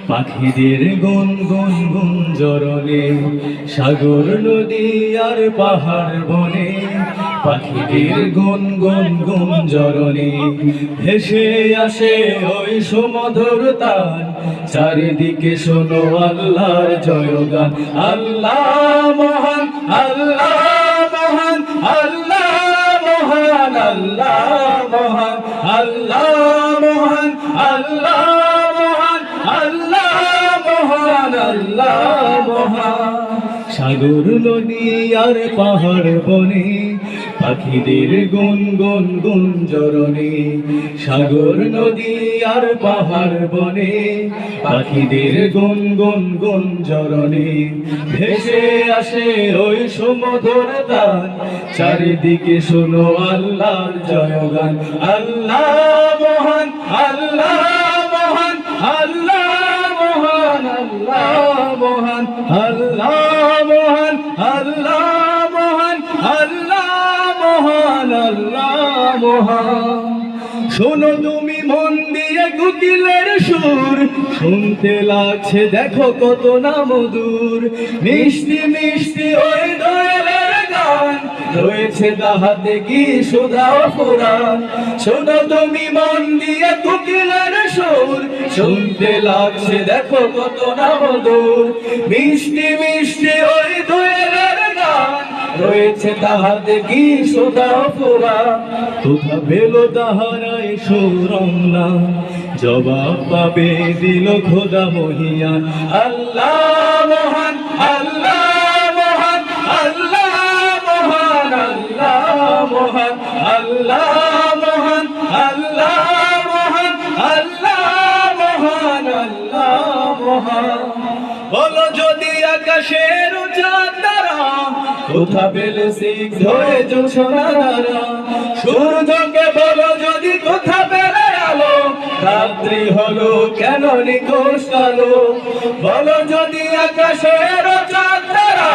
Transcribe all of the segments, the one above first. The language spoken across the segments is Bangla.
পাখিদের গুন গুন গুঞ্জরণে, সাগর নদী আর পাহাড় বনে। পাখিদের গুন গুন গুঞ্জরণে, ভেসে আসে ওই সুমধুর তান। চারিদিকে শোনো আল্লাহর জয়গান। আল্লাহ মহান, আল্লাহ মহান, আল্লাহ মহান, আল্লাহ মহান, আল্লাহ মহান, আল্লাহ আল্লাহ মহান। সাগর নদী আর পাহাড় বনে, পাখিদের গুন গুন গুঞ্জরণে। সাগর নদী আর পাহাড় বনে, পাখিদের গুন গুন গুঞ্জরণে। ভেসে আসে ওই সুমধুর তান। চারিদিকে শোনো আল্লাহর জয়গান। আল্লাহ মহান, আল্লাহ মহান, আল্লাহ মহান, আল্লাহ মহান, আল্লাহ মহান, আল্লাহ মহান, আল্লাহ মহান, আল্লাহ মহান। শোনো তুমি মন দিয়ে কোকিলের সুর, শুনতে লাগছে দেখো কত না মধুর। মিষ্টি মিষ্টি ওই দোয়েলের গান, রয়েছে তাহাতে কি সুধা ফুরান। শোনো তুমি মন দিয়ে কোকিলের সুর, শুনতে লাগছে দেখো কত না মধুর। মিষ্টি মিষ্টি ওই দোয়েলের গান, রয়েছে তাহাতে কি সুধা ফুরান। কোথা পেল তাহারাই সুরমনা, জবাব পাবে দিল খোদা মহিয়ান। আল্লাহ মহান, আল্লাহ মহান, আল্লাহ মহান, আল্লাহ মহান, আল্লাহ মহান, আল্লাহ মহান, আল্লাহ মহান, আল্লাহ মহান। বলো যদি আকাশের চাঁদ তারা, কোথা পেলে সিক্ত হয়ে জোছনারা। সূর্যকে বলো যদি কোথা পেলে আলো, রাত্রি হলো কেন নিখোঁজ কালো। বলো যদি আকাশের চাঁদ তারা,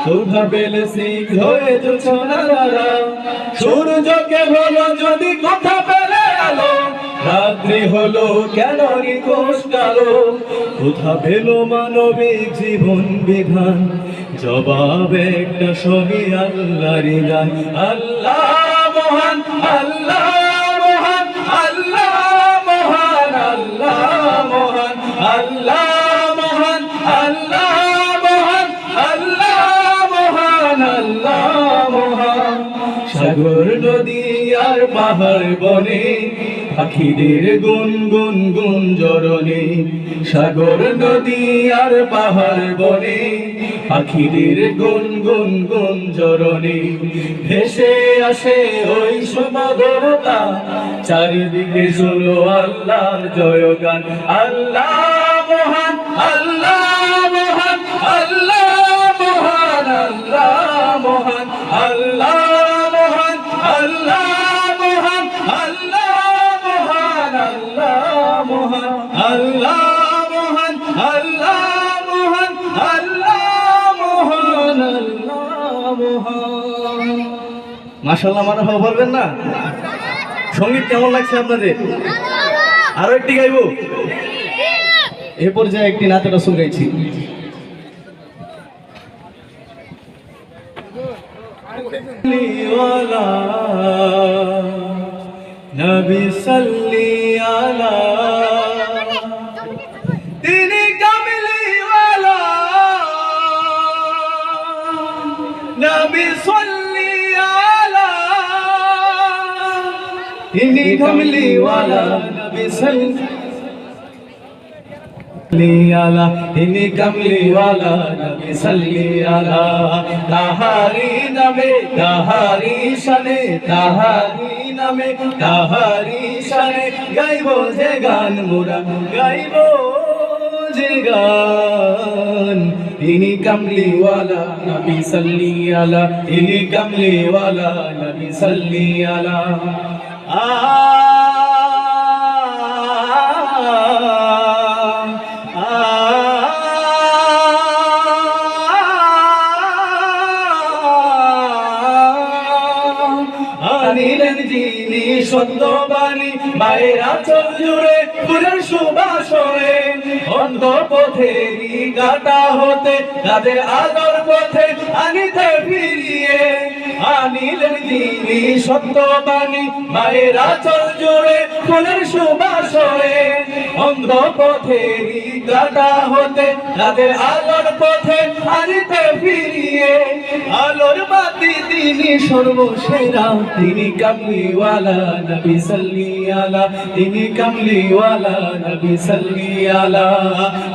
কোথা পেলে সিক্ত হয়ে জোছনারা। সূর্যকে বলো যদি কোথা পেলে আলো, রাত্রি হলো কেন নিখোঁজ কালো। কোথা পেল মানবিক জীবন বিধান, জবাব একটা সবই আল্লাহরই গান। আল্লাহ মহান, আল্লাহ মহান, আল্লাহ মহান, আল্লাহ মহান, আল্লাহ মহান, আল্লাহ মহান, আল্লাহ মহান, আল্লাহ মহান। সাগর নদী আর পাহাড় বনে, পাখিদের গুন গুন গুঞ্জরণে। সাগর নদী আর পাহাড় বনে, পাখিদের গুন গুন গুঞ্জরণে। ভেসে আসে ওই সুমধুর তান। চারিদিকে শোনো আল্লাহর জয়গান। আল্লাহ মহান, আল্লাহ মহান, আল্লাহ মহান, আল্লাহ মহান, আল্লাহ মহান, আল্লাহ মহান, আল্লাহ মহান, আল্লাহ মহান, আল্লাহ মহান, আল্লাহ মহান, আল্লাহ মহান, আল্লাহ মহান। মাশাআল্লাহ, মারহাবা বলবেন না? সঙ্গীত কেমন লাগছে আপনাদের? আরো একটি গাইবো? এ পর্যায়ে একটি নাতের রসুল গাইছি। নবী সাল্লি আলা, তিনি কামলি ওয়ালা। নবী সাল্লি আলা, তিনি কামলি ওয়ালা। নবী সাল্লি আলা, তিনি কামলি ওয়ালা। নবী সাল্লি আলা, তাহারি নামে তাহারি শানে, তাহারি নামে তাহারি শানে গাইবো যে গান মোরা, গাইবো যে গান। তিনি কামলি ওয়ালা, নবী সাল্লি আলা, তিনি কামলি ওয়ালা। নবী সাল্লি আলা। আনিলেন যিনি সত্যবাণী, মায়ের আঁচল জুড়ে ফুলের সুবাস হয়ে। অন্ধ পথেরই কাটা হতে তাদের আলোর পথে আনিতে ফিরিয়ে আনিলেন তিনি সত্যবাণী মায়ের আঁচল জুড়ে ফুলের সুবাস হয়ে অন্ধ পথেরই কাটা হতে তাদের আলোর পথে আনিতে ফিরিয়ে আলোর বাতি তিনি সর্বসেরা তিনি কামলিওয়ালা নবী সাল্লি আলা তিনি কামলিওয়ালা নবী সাল্লি আলা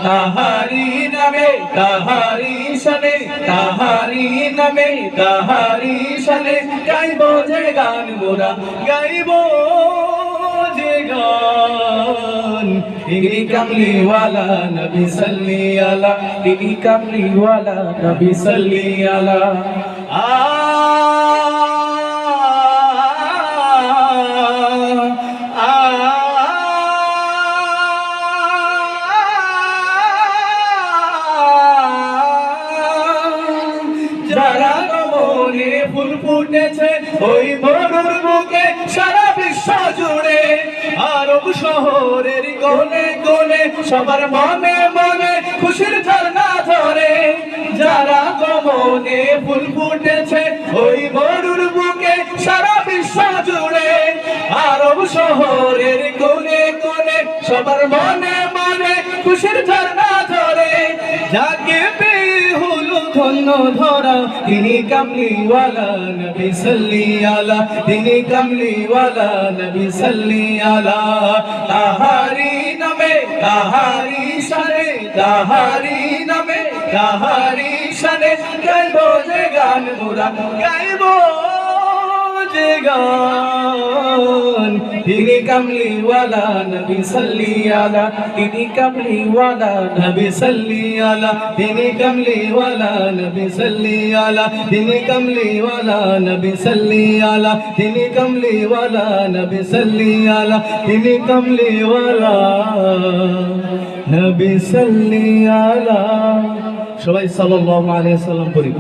তাহারি নামে তাহারি শানে তাহারি নামে তাহারি শানে গাইব যে গান মোরা গাইব যে গান তিনি কামলিওয়ালা নবী সাল্লি আলা তিনি কামলিওয়ালা নবী সাল্লি আলা যারা কবরে ফুল ফুটেছে ওই মরুর বুকে সারা বিশ্ব জুড়ে আরব শহরের কোণে কোণে সবার মনে মনে খুশির ঝর্ণা ধরে যারা কবরে ফুল ফুটেছে ওই মরুর বুকে সারা বিশ্ব জুড়ে আরব শহরের কোণে কোণে সবার মনে মনে খুশির ঝর্ণা ধরে যাকে পেয়ে হলো ধন্য ধরা তিনি কামলিওয়ালা নবী সাল্লি আলা তিনি কামলিওয়ালা নবী সাল্লি আলা তাহারি নামে তাহারি শানে তাহারি নামে তাহারি শানে গাইব যে গান মোরা গাইব যে গান তিনি কামলিওয়ালা নবী সাল্লি আলা তিনি কামলিওয়ালা নবী সাল্লি আলা তিনি কামলিওয়ালা নবী সাল্লি আলা তিনি কামলিওয়ালা নবী সাল্লি আলা তিনি কামলিওয়ালা নবী সাল্লি আলা তিনি কামলিওয়ালা নবী সাল্লি আলা সবাই সাল্লাল্লাহু আলাইহি ওয়াসাল্লাম পড়ি।